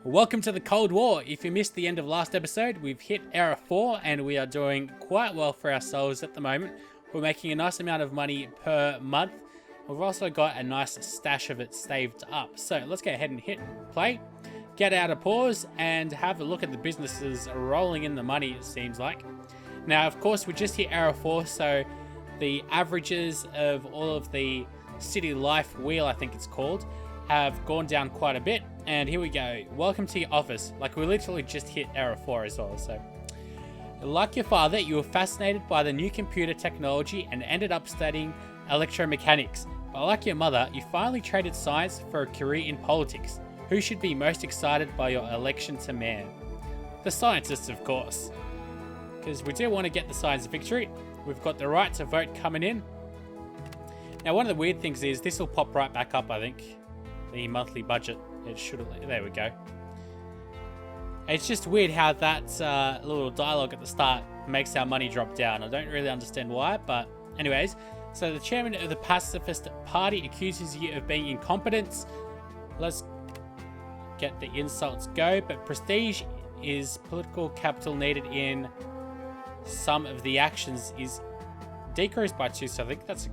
Welcome to the Cold War. If you missed the end of last episode, we've hit Era 4 and we are doing quite well for ourselves at the moment. We're making a nice amount of money per month. We've also got a nice stash of it saved up. So let's go ahead and hit play, get out of pause, and have a look at the businesses rolling in the money, it seems like. Now, of course, we just hit Era 4, so the averages of all of the city life wheel, I think it's called, have gone down quite a bit. And here we go. Welcome to your office. Like, we literally just hit Era 4 as well. So, like your father, you were fascinated by the new computer technology and ended up studying electromechanics. But like your mother, you finally traded science for a career in politics. Who should be most excited by your election to mayor? The scientists, of course. Because we do want to get the science victory. We've got the right to vote coming in. Now, one of the weird things is this will pop right back up, I think. The monthly budget. It should. There we go. It's just weird how that little dialogue at the start makes our money drop down. I don't really understand why, but anyways. So the chairman of the Pacifist Party accuses you of being incompetent. Let's get the insults go. But prestige is political capital needed in some of the actions is decreased by 2. So I think that's.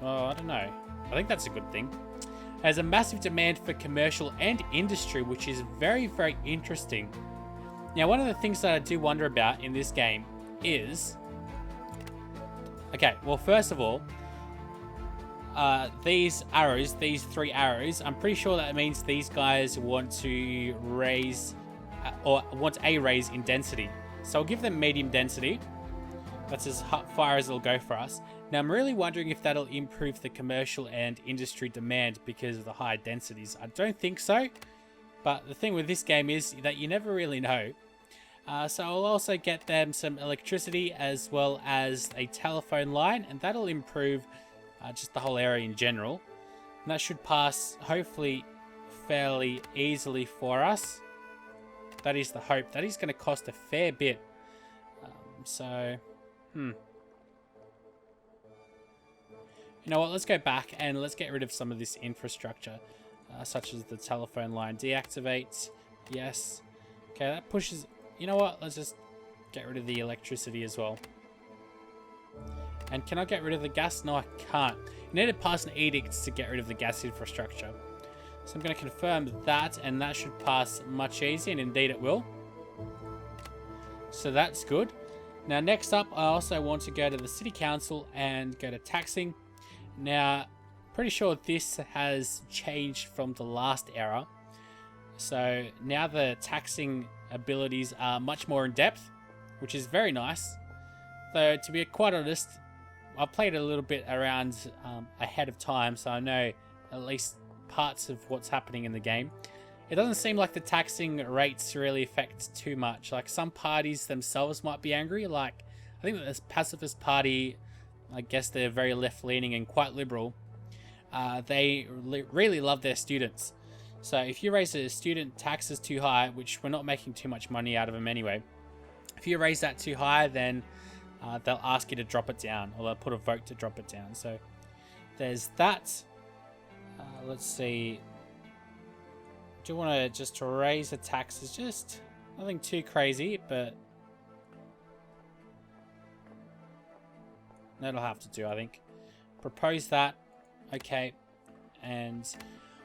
I don't know. I think that's a good thing. There's a massive demand for commercial and industry, which is very, very interesting. Now, one of the things that I do wonder about in this game is... Okay, well, first of all, these arrows, these 3 arrows, I'm pretty sure that means these guys want to raise, or want a raise in density. So I'll give them medium density. That's as far as it'll go for us. Now, I'm really wondering if that'll improve the commercial and industry demand because of the high densities. I don't think so, but the thing with this game is that you never really know. So I'll also get them some electricity as well as a telephone line, and that'll improve just the whole area in general. And that should pass, hopefully, fairly easily for us. That is the hope. That is going to cost a fair bit. You know what, let's go back and let's get rid of some of this infrastructure, such as the telephone line. Deactivate, yes. Okay, that pushes, you know what, let's just get rid of the electricity as well. And can I get rid of the gas? No, I can't. You need to pass an edict to get rid of the gas infrastructure. So I'm going to confirm that, and that should pass much easier, and indeed it will. So that's good. Now, next up, I also want to go to the city council and go to taxing. Now, pretty sure this has changed from the last era. So now the taxing abilities are much more in depth, which is very nice. Though, to be quite honest, I played a little bit around ahead of time, so I know at least parts of what's happening in the game. It doesn't seem like the taxing rates really affect too much. Like, some parties themselves might be angry. Like, I think that this Pacifist Party, I guess they're very left-leaning and quite liberal. They really love their students. So if you raise the student taxes too high, which we're not making too much money out of them anyway, if you raise that too high, then they'll ask you to drop it down, or they'll put a vote to drop it down. So there's that. Let's see. Do you want to just raise the taxes? Just nothing too crazy, but that'll have to do, I think. Propose that. Okay. And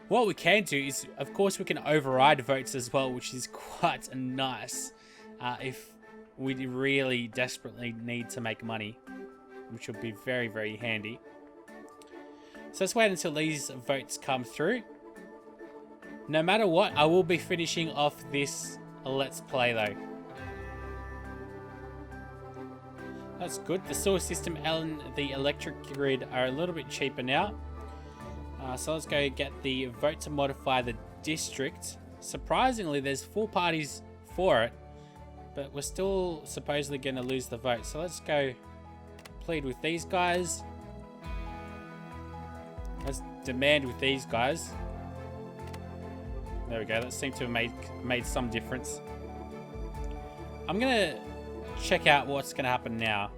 what we can do is, of course, we can override votes as well, which is quite nice if we really desperately need to make money, which would be very, very handy. So let's wait until these votes come through. No matter what, I will be finishing off this Let's Play, though. That's good. The sewer system and the electric grid are a little bit cheaper now. So let's go get the vote to modify the district. Surprisingly, there's 4 parties for it, but we're still supposedly going to lose the vote. So let's go plead with these guys. Let's demand with these guys. There we go. That seemed to have made some difference. I'm going to check out what's going to happen now.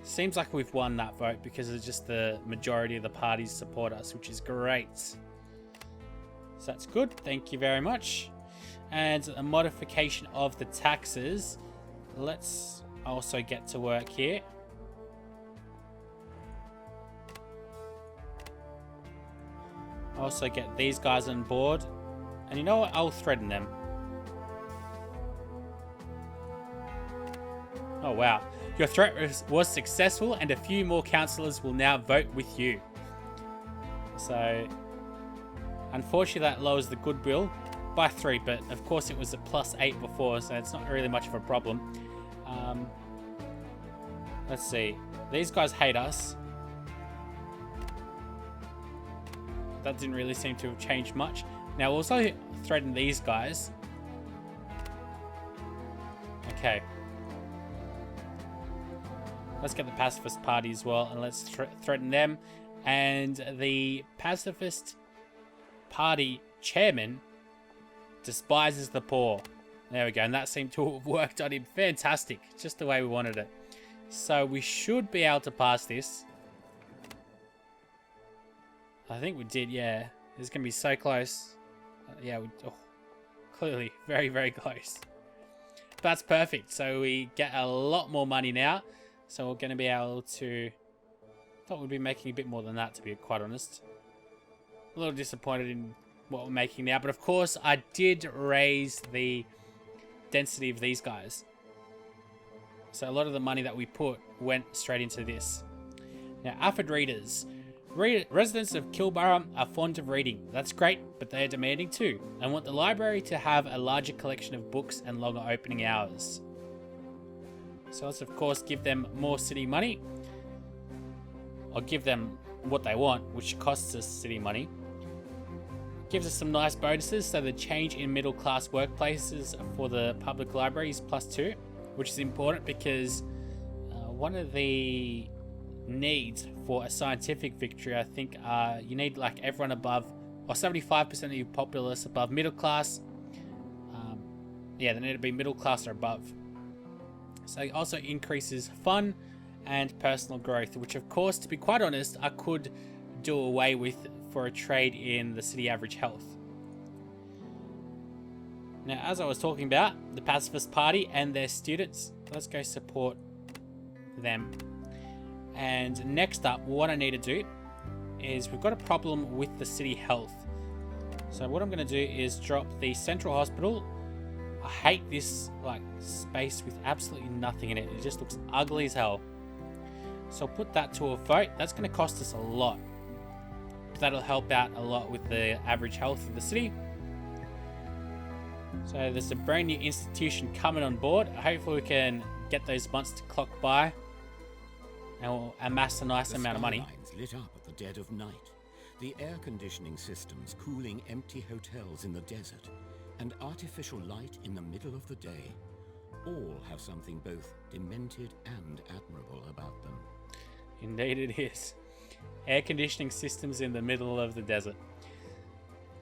Seems like we've won that vote because of just the majority of the parties support us, which is great. So that's good. Thank you very much. and a modification of the taxes. Let's also get to work here. Also get these guys on board. And you know what? I'll threaten them. Oh, wow. Your threat was successful, and a few more councillors will now vote with you. So, unfortunately, that lowers the goodwill by 3, but of course it was a +8 before, so it's not really much of a problem. Let's see. These guys hate us. That didn't really seem to have changed much. Now, we'll also threaten these guys. Okay. Let's get the pacifist party as well, and let's threaten them. And the pacifist party chairman despises the poor. There we go, and that seemed to have worked on him. Fantastic, just the way we wanted it. So we should be able to pass this. I think we did, yeah. It's going to be so close. Yeah, clearly very, very close. That's perfect. So we get a lot more money now. So we're going to be able to... thought we'd be making a bit more than that, to be quite honest. A little disappointed in what we're making now. But of course, I did raise the density of these guys. So a lot of the money that we put went straight into this. Now, avid readers. Residents of Kilburra are fond of reading. That's great, but they are demanding too, and want the library to have a larger collection of books and longer opening hours. So let's of course give them more city money. Or give them what they want, which costs us city money. Gives us some nice bonuses, so the change in middle class workplaces for the public library is +2, which is important because one of the needs for a scientific victory, I think, you need like everyone above, or 75% of your populace above middle class. Yeah, they need to be middle class or above. So it also increases fun and personal growth, which of course, to be quite honest, I could do away with for a trade in the city average health. Now, as I was talking about, the pacifist party and their students, let's go support them. And next up, what I need to do is we've got a problem with the city health. So what I'm going to do is drop the central hospital. I hate this like space with absolutely nothing in it. It just looks ugly as hell. So I'll put that to a vote. That's going to cost us a lot. But that'll help out a lot with the average health of the city. So there's a brand new institution coming on board. Hopefully we can get those months to clock by. And we'll amass a nice amount of money. The skylines lit up at the dead of night. The air conditioning systems cooling empty hotels in the desert. And artificial light in the middle of the day. All have something both demented and admirable about them. Indeed it is. Air conditioning systems in the middle of the desert.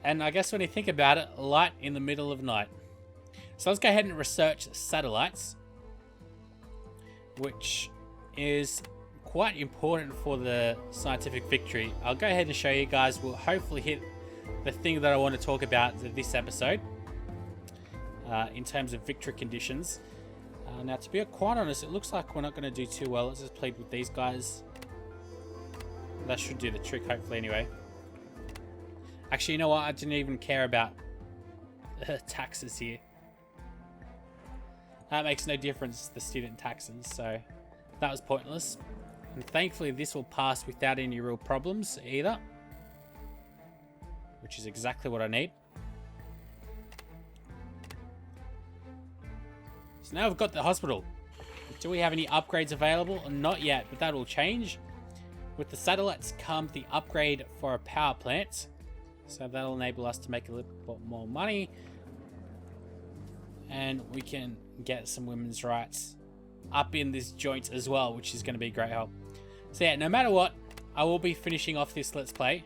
And I guess when you think about it, light in the middle of night. So let's go ahead and research satellites, which is quite important for the scientific victory. I'll go ahead and show you guys. We'll hopefully hit the thing that I want to talk about this episode in terms of victory conditions. Now, to be quite honest, it looks like we're not going to do too well. Let's just plead with these guys. That should do the trick, hopefully, anyway. Actually, you know what? I didn't even care about taxes here. That makes no difference, the student taxes, so that was pointless. And thankfully, this will pass without any real problems either, which is exactly what I need. So now we've got the hospital. Do we have any upgrades available? Not yet, but that will change. With the satellites come the upgrade for a power plant. So that'll enable us to make a little bit more money. And we can get some women's rights up in this joint as well, which is going to be a great help. So yeah, no matter what, I will be finishing off this Let's Play.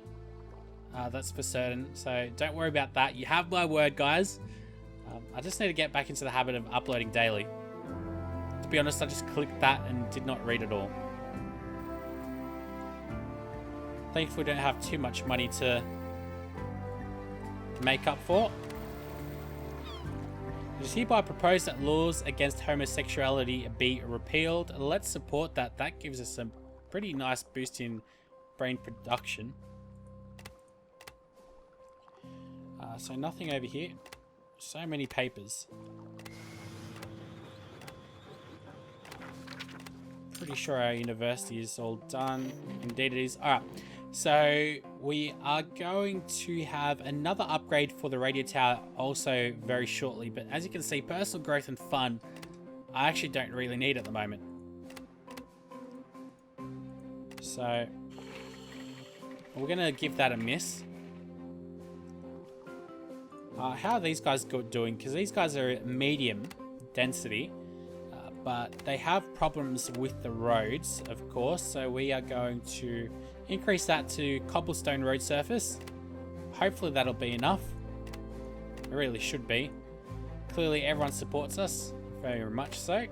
That's for certain. So don't worry about that. You have my word, guys. I just need to get back into the habit of uploading daily. To be honest, I just clicked that and did not read it all. Thankfully, we don't have too much money to make up for. It is hereby proposed that laws against homosexuality be repealed. Let's support that. That gives us a pretty nice boost in brain production. So nothing over here. So many papers. Pretty sure our university is all done. Indeed it is. Alright, so we are going to have another upgrade for the radio tower also very shortly. But as you can see, personal growth and fun, I actually don't really need at the moment. So we're going to give that a miss. How are these guys doing? Because these guys are medium density. But they have problems with the roads, of course, so we are going to increase that to cobblestone road surface. Hopefully that'll be enough. It really should be. Clearly everyone supports us, very much so.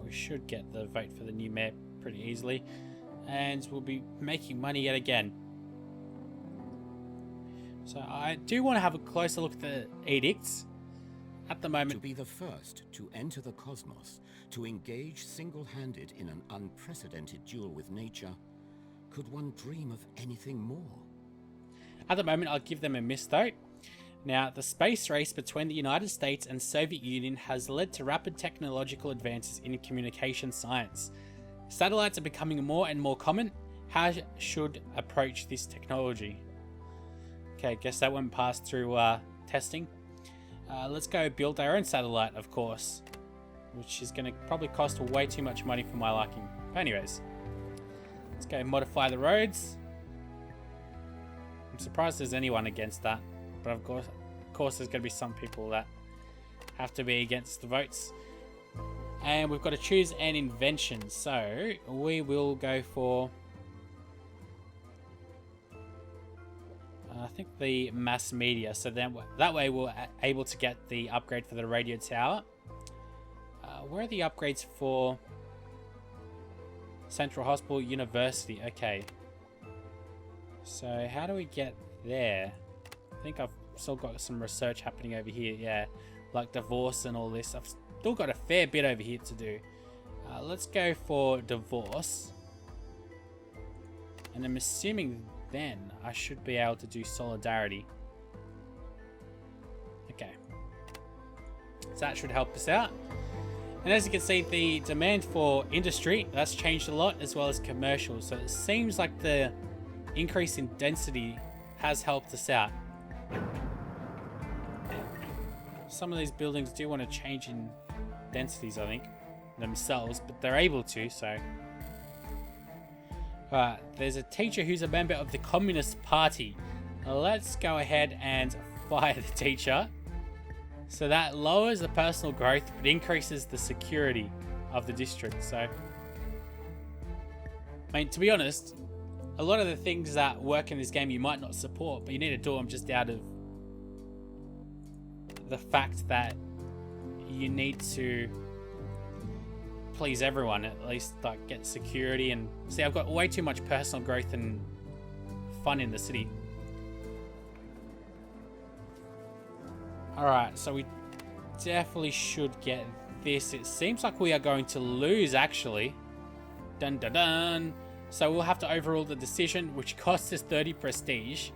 We should get the vote for the new mayor pretty easily, and we'll be making money yet again. So I do want to have a closer look at the edicts. At the moment, to be the first to enter the cosmos, to engage single-handed in an unprecedented duel with nature, could one dream of anything more? At the moment, I'll give them a miss though. Now, the space race between the United States and Soviet Union has led to rapid technological advances in communication science. Satellites are becoming more and more common. How should approach this technology? Okay, guess that went past through testing. Let's go build our own satellite, of course, which is going to probably cost way too much money for my liking. But anyways, let's go modify the roads. I'm surprised there's anyone against that, but of course there's going to be some people that have to be against the votes. And we've got to choose an invention, so we will go for I think the mass media, so then that way we're able to get the upgrade for the radio tower. Where are the upgrades for Central Hospital University? Okay, so how do we get there? I think I've still got some research happening over here, yeah, like divorce and all this. I've still got a fair bit over here to do. Let's go for divorce, and I'm assuming then I should be able to do solidarity. Okay, so that should help us out. And as you can see, the demand for industry, that's changed a lot, as well as commercial. So it seems like the increase in density has helped us out. Some of these buildings do want to change in densities, I think, themselves, but they're able to, so. There's a teacher who's a member of the Communist Party. Let's go ahead and fire the teacher. So that lowers the personal growth, but increases the security of the district. So, I mean, to be honest, a lot of the things that work in this game you might not support, but you need to do them just out of the fact that you need to please everyone, at least like get security. And see, I've got way too much personal growth and fun in the city. Alright, so we definitely should get this. It seems like we are going to lose, actually. Dun dun dun. So we'll have to overrule the decision, which costs us 30 prestige.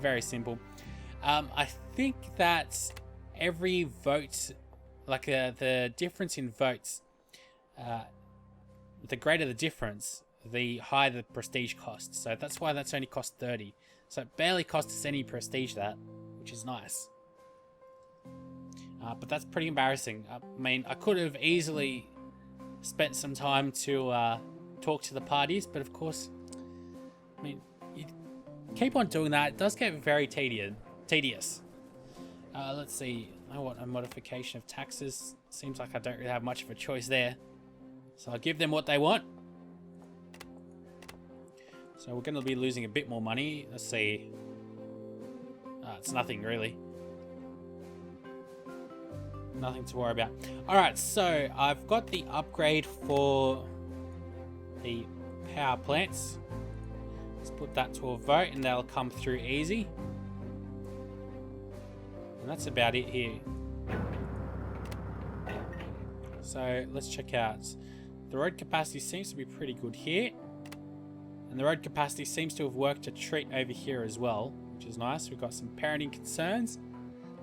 Very simple. I think that every vote, like the difference in votes, the greater the difference, the higher the prestige costs. So that's why that's only cost 30. So it barely costs us any prestige, that, which is nice. But that's pretty embarrassing. I mean, I could have easily spent some time to talk to the parties, but of course, I mean, you keep on doing that, it does get very tedious. Let's see. I want a modification of taxes. Seems like I don't really have much of a choice there. So I'll give them what they want. So we're going to be losing a bit more money. Let's see. It's nothing really. Nothing to worry about. Alright, so I've got the upgrade for the power plants. Let's put that to a vote and that'll come through easy. And that's about it here. So let's check out. The road capacity seems to be pretty good here. And the road capacity seems to have worked a treat over here as well, which is nice. We've got some parenting concerns.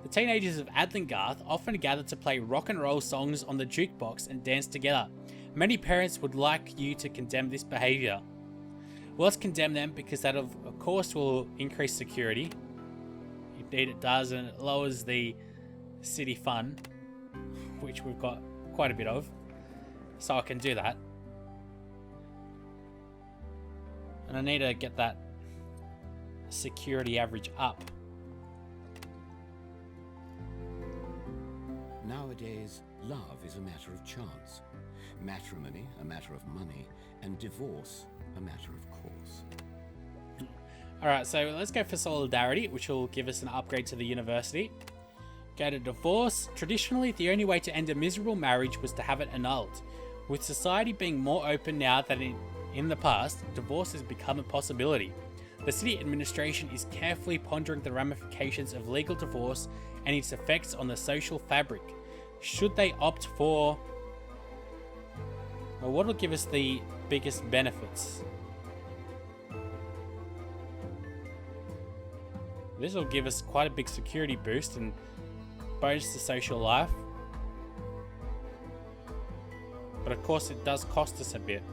The teenagers of Adlingarth often gather to play rock and roll songs on the jukebox and dance together. Many parents would like you to condemn this behaviour. Well, let's condemn them because that of course will increase security. Indeed it does, and it lowers the city fund, which we've got quite a bit of. So I can do that. And I need to get that security average up. Nowadays, love is a matter of chance, matrimony a matter of money, and divorce a matter of course. Alright, so let's go for solidarity, which will give us an upgrade to the university. Go to divorce. Traditionally, the only way to end a miserable marriage was to have it annulled. With society being more open now than in the past, divorce has become a possibility. The city administration is carefully pondering the ramifications of legal divorce and its effects on the social fabric. Should they opt for... Well, what will give us the biggest benefits? This will give us quite a big security boost and bonus to social life. But of course it does cost us a bit.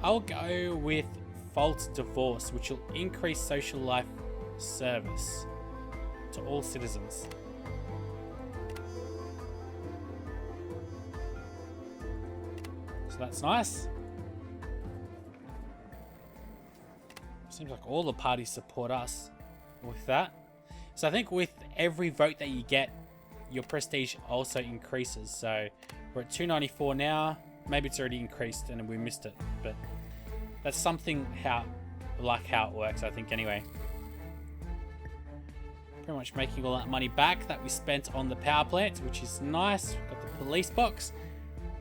I'll go with false divorce, which will increase social life service to all citizens. So that's nice. Seems like all the parties support us with that. So I think with every vote that you get, your prestige also increases. So we're at 294 now. Maybe it's already increased and we missed it, but that's something how it works, I think, anyway. Pretty much making all that money back that we spent on the power plant, which is nice. We've got the police box.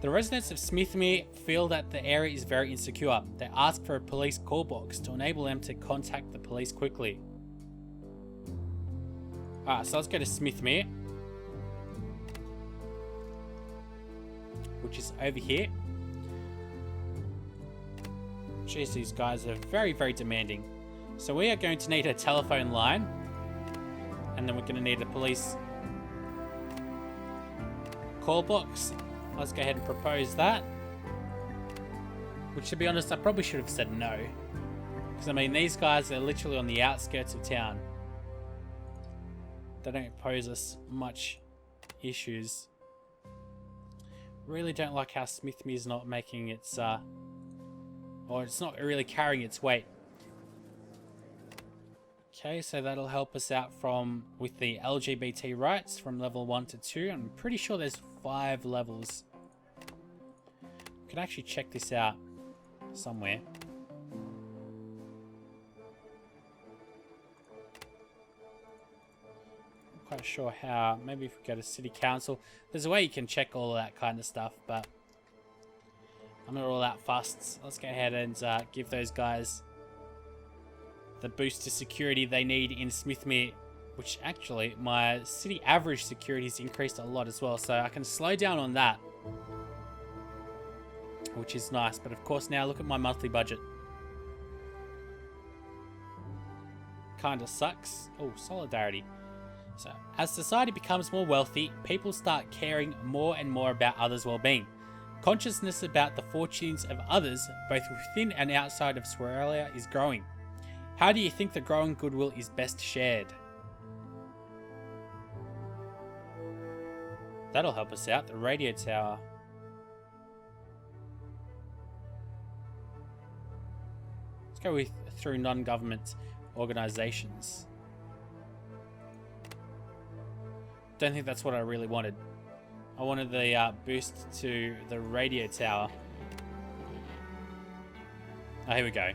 The residents of Smithmere feel that the area is very insecure. They ask for a police call box to enable them to contact the police quickly. Alright, so let's go to Smithmere, which is over here. Jeez, these guys are very, very demanding. So we are going to need a telephone line, and then we're going to need a police call box. Let's go ahead and propose that. Which, to be honest, I probably should have said no. Because, I mean, these guys are literally on the outskirts of town. They don't pose us much issues. Really don't like how Smithmere's not making its, or it's not really carrying its weight. Okay, so that'll help us out with the LGBT rights from level 1 to 2. I'm pretty sure there's 5 levels. We can actually check this out somewhere. I'm quite sure how. Maybe if we go to City Council. There's a way you can check all of that kind of stuff, but I'm not all that fussed. Let's go ahead and give those guys the boost to security they need in Smithmere, which actually my city average security has increased a lot as well, so I can slow down on that, which is nice. But of course now look at my monthly budget. Kinda sucks. Oh, solidarity. So as society becomes more wealthy, people start caring more and more about others' well-being. Consciousness about the fortunes of others, both within and outside of Australia, is growing. How do you think the growing goodwill is best shared? That'll help us out. The radio tower. Let's go through non-government organisations. Don't think that's what I really wanted. I wanted the boost to the radio tower. Oh, here we go.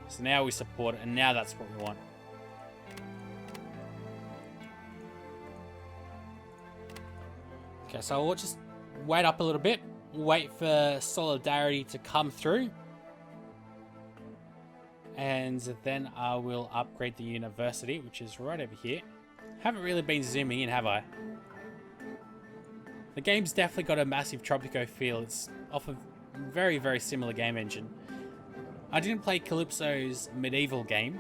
So now we support it, and now that's what we want. Okay, so we'll just wait up a little bit. wait for solidarity to come through. And then I will upgrade the university, which is right over here. Haven't really been zooming in, have I? The game's definitely got a massive Tropico feel. It's off a very, very similar game engine. I didn't play Calypso's medieval game,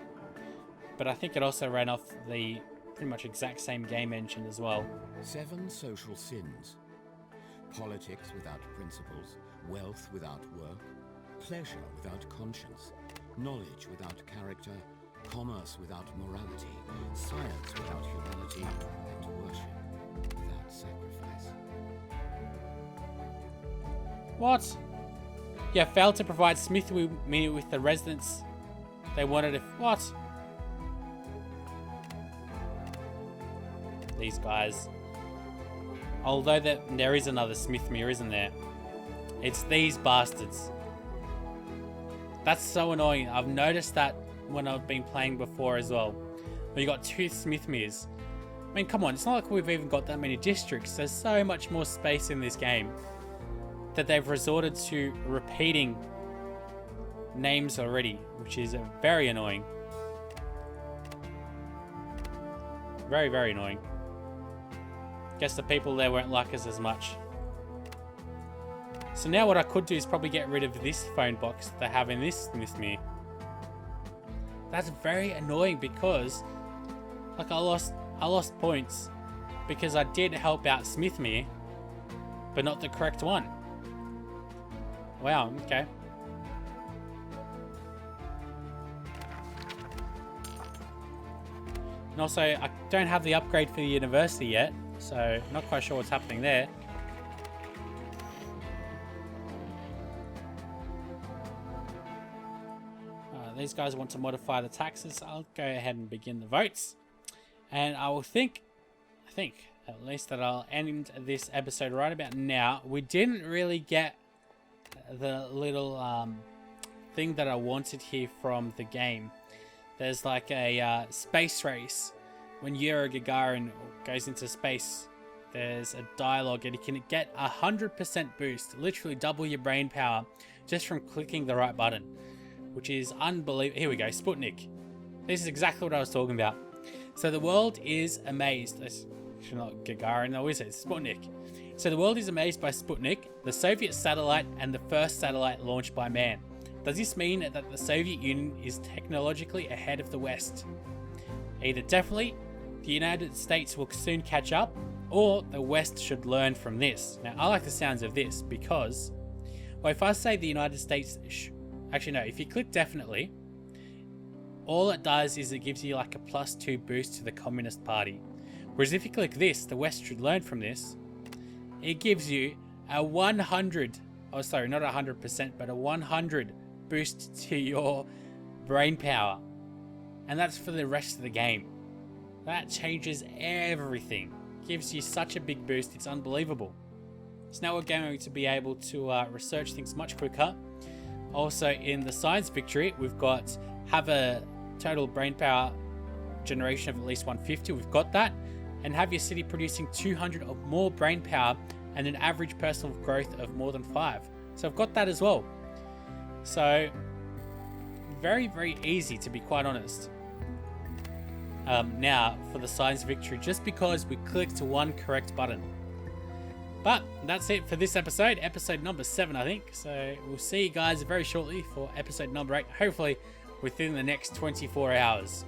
but I think it also ran off the pretty much exact same game engine as well. 7 social sins. Politics without principles, wealth without work, pleasure without conscience, knowledge without character, commerce without morality, science without humanity, and worship without sacrifice. What? Yeah, failed to provide Smith with the residence they wanted. What? These guys. Although there is another Smithmere, isn't there? It's these bastards. That's so annoying. I've noticed that when I've been playing before as well. Where you got 2 Smithmeres. I mean, come on, it's not like we've even got that many districts. There's so much more space in this game that they've resorted to repeating names already, which is very annoying. Very, very annoying. Guess the people there won't like us as much. So now what I could do is probably get rid of this phone box that they have in this Smithmere. That's very annoying because, like, I lost points because I did help out Smithmere, but not the correct one. Wow, okay. And also, I don't have the upgrade for the university yet, so not quite sure what's happening there. These guys want to modify the taxes. I'll go ahead and begin the votes. And I think at least that I'll end this episode right about now. We didn't really get the little thing that I wanted here from the game. There's like a space race. When Yuri Gagarin goes into space, there's a dialogue and you can get 100% boost, literally double your brain power, just from clicking the right button, which is unbelievable. Here we go, Sputnik. This is exactly what I was talking about. So the world is amazed. That's not Gagarin, though, is it? It's Sputnik. So the world is amazed by Sputnik, the Soviet satellite and the first satellite launched by man. Does this mean that the Soviet Union is technologically ahead of the West? Either definitely, the United States will soon catch up, or the West should learn from this. Now, I like the sounds of this because, well, if I say the United States... Actually, no, if you click definitely, all it does is it gives you like a +2 boost to the Communist Party. Whereas if you click this, the West should learn from this, it gives you a 100, oh sorry, not 100%, but a 100 boost to your brain power. And that's for the rest of the game. That changes everything. Gives you such a big boost, it's unbelievable. So now we're going to be able to research things much quicker. Also in the science victory, we've got have a total brain power generation of at least 150. We've got that. And have your city producing 200 or more brain power and an average personal growth of more than 5. So I've got that as well. So very, very easy, to be quite honest. Now for the science victory, just because we clicked one correct button. But that's it for this episode number 7, I think. So we'll see you guys very shortly for episode number 8, hopefully within the next 24 hours.